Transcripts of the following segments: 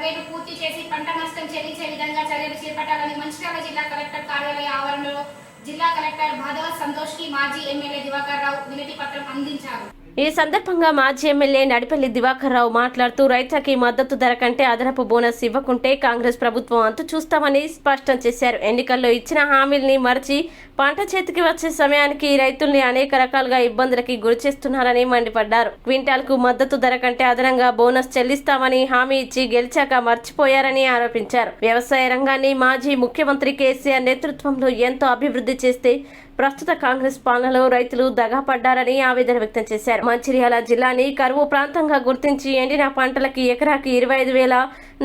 సర్వేను పూర్తి చేసి పంట నష్టం చెల్లించే విధంగా చర్యలు చేపట్టాలని మంచిర్యాల జిల్లా కలెక్టర్ కార్యాలయ ఆవరణలో జిల్లా కలెక్టర్ భాదవ సంతోష్ కి మాజీ ఎమ్మెల్యే దివాకర్ రావు వినతి పత్రం అందించారు. ఈ సందర్భంగా మాజీ ఎమ్మెల్యే నడిపల్లి దివాకర్ రావు మాట్లాడుతూ రైతులకి మద్దతు ధర కంటే అదనపు బోనస్ ఇవ్వకుంటే కాంగ్రెస్ ప్రభుత్వం అంతు చూస్తామని స్పష్టం చేశారు. ఎన్నికల్లో ఇచ్చిన హామీల్ని మరచి పంట చేతికి వచ్చే సమయానికి రైతుల్ని అనేక రకాలుగా ఇబ్బందులకి గురిచేస్తున్నారని మండిపడ్డారు. క్వింటాల్కు మద్దతు ధర కంటే అదనంగా బోనస్ చెల్లిస్తామని హామీ ఇచ్చి గెలిచాక మర్చిపోయారని ఆరోపించారు. వ్యవసాయ రంగాన్ని మాజీ ముఖ్యమంత్రి కేసీఆర్ నేతృత్వంలో ఎంతో అభివృద్ధి చేస్తే ప్రస్తుత కాంగ్రెస్ పాలనలో రైతులు దగాపడ్డారని ఆవేదన వ్యక్తం చేశారు. మంచిర్యాల జిల్లాని కరువు ప్రాంతంగా గుర్తించి ఎండిన పంటలకి ఎకరాకి 25,000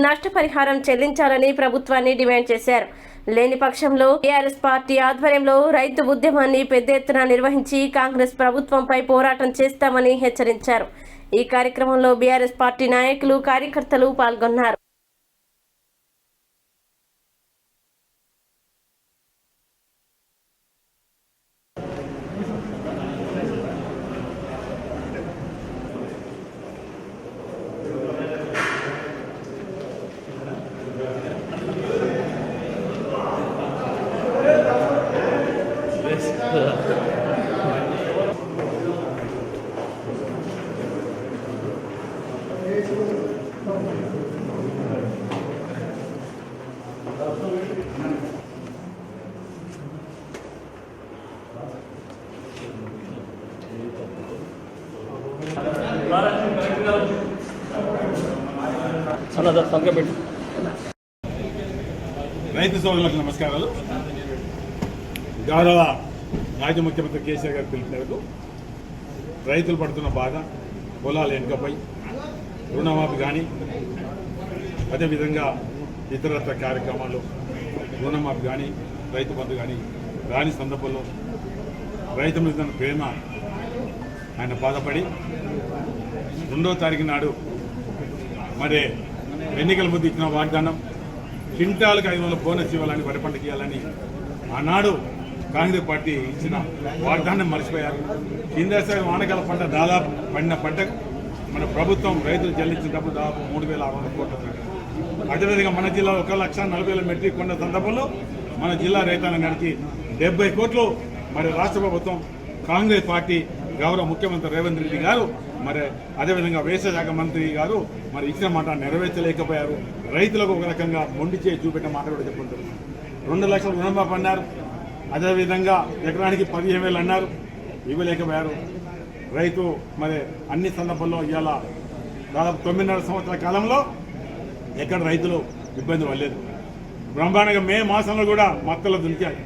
నష్టపరిహారం చెల్లించాలని ప్రభుత్వాన్ని డిమాండ్ చేశారు. లేని పక్షంలో టీఆర్ఎస్ పార్టీ ఆధ్వర్యంలో రైతు ఉద్యమాన్ని పెద్ద ఎత్తున నిర్వహించి కాంగ్రెస్ ప్రభుత్వంపై పోరాటం చేస్తామని హెచ్చరించారు. ఈ కార్యక్రమంలో బీఆర్ఎస్ పార్టీ నాయకులు కార్యకర్తలు పాల్గొన్నారు. రైతు సోదరులకు నమస్కారాలు. గౌరవ మాజీ ముఖ్యమంత్రి కేసీఆర్ గారు పిలుపు మేరకు రైతులు పడుతున్న బాధ, పొలాలు వెనుకపై రుణమాఫీ కానీ అదేవిధంగా ఇతరత్ర కార్యక్రమాలు రుణమాఫీ కానీ రైతు బంధు కానీ రాని సందర్భంలో రైతు మీద ప్రేమ ఆయన బాధపడి 2వ తారీఖు నాడు మరి ఎన్నికల ముందు ఇచ్చిన వాగ్దానం క్వింటాలకు 500 బోనస్ ఇవ్వాలని, వరి పంటకి ఇవ్వాలని ఆనాడు కాంగ్రెస్ పార్టీ ఇచ్చిన వాగ్దానం మర్చిపోయారు. కిందసారి వానకాల పంట దాదాపు పండిన పంటకు మన ప్రభుత్వం రైతులు చెల్లించినప్పుడు దాదాపు 3,600 కోట్ల. అదేవిధంగా మన జిల్లా 1,40,000 మెట్రిక్ కొన్న సందర్భంలో మన జిల్లా రైతాంగానికి 70 కోట్లు మరి రాష్ట్ర ప్రభుత్వం కాంగ్రెస్ పార్టీ గౌరవ ముఖ్యమంత్రి రేవంత్ రెడ్డి గారు మరి అదేవిధంగా వ్యవసాయ శాఖ మంత్రి గారు మరి ఇచ్చిన మాట నెరవేర్చలేకపోయారు. రైతులకు ఒక రకంగా మొండి చేసి చూపెట్టిన మాట కూడా చెప్పుకుంటారు. 2 లక్షల రుణమాఫీ అన్నారు, అదేవిధంగా ఎకరానికి 15,000 అన్నారు, ఇవ్వలేకపోయారు. రైతు మరి అన్ని సందర్భాల్లో ఇవాళ దాదాపు 9.5 సంవత్సరాల కాలంలో ఎక్కడ రైతులు ఇబ్బంది పడలేదు. బ్రహ్మాండంగా మే మాసంలో కూడా మక్కలు దుంకాయి.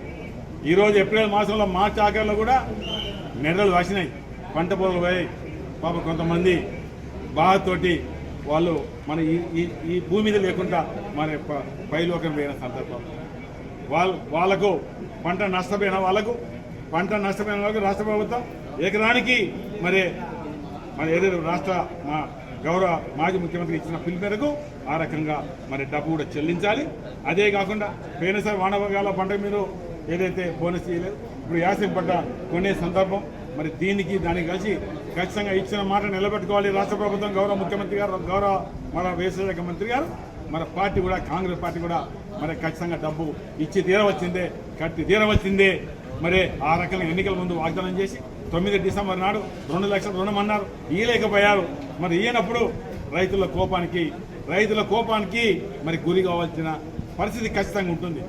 ఈరోజు ఏప్రిల్ మాసంలో మార్చి ఆఖరిలో కూడా నెర్రలు వాసినాయి, పంట పొలాలు పోయాయి. పాప కొంతమంది బాధతోటి వాళ్ళు మన ఈ భూమి మీద లేకుండా మన పైలోకం పోయిన సందర్భం, వాళ్ళకు పంట నష్టపోయిన వాళ్ళకు రాష్ట్ర ప్రభుత్వం ఎకరానికి మరి ఏదైతే మా గౌరవ మాజీ ముఖ్యమంత్రి ఇచ్చిన పిలుపు మేరకు ఆ రకంగా మరి డబ్బు కూడా చెల్లించాలి. అదే కాకుండా పోయినసారి వానభాగాల పంట మీరు ఏదైతే బోనస్ చేయలేదు, ఇప్పుడు యాసం పంట కొనే సందర్భం మరి దానికి కలిసి ఖచ్చితంగా ఇచ్చిన మాట నిలబెట్టుకోవాలి రాష్ట్ర ప్రభుత్వం, గౌరవ ముఖ్యమంత్రి గారు, గౌరవ మన వ్యవసాయ శాఖ మంత్రి గారు, మన పార్టీ కూడా కాంగ్రెస్ పార్టీ కూడా మరి ఖచ్చితంగా డబ్బు ఇచ్చి కట్టి తీరవచ్చిందే. మరి ఆ రకంగా ఎన్నికల ముందు వాగ్దానం చేసి 9 డిసెంబర్ నాడు 2 లక్షల రుణం అన్నారు, ఇయ్యలేకపోయారు. మరి ఇయ్యనప్పుడు రైతుల కోపానికి మరి గురి కావాల్సిన పరిస్థితి ఖచ్చితంగా ఉంటుంది.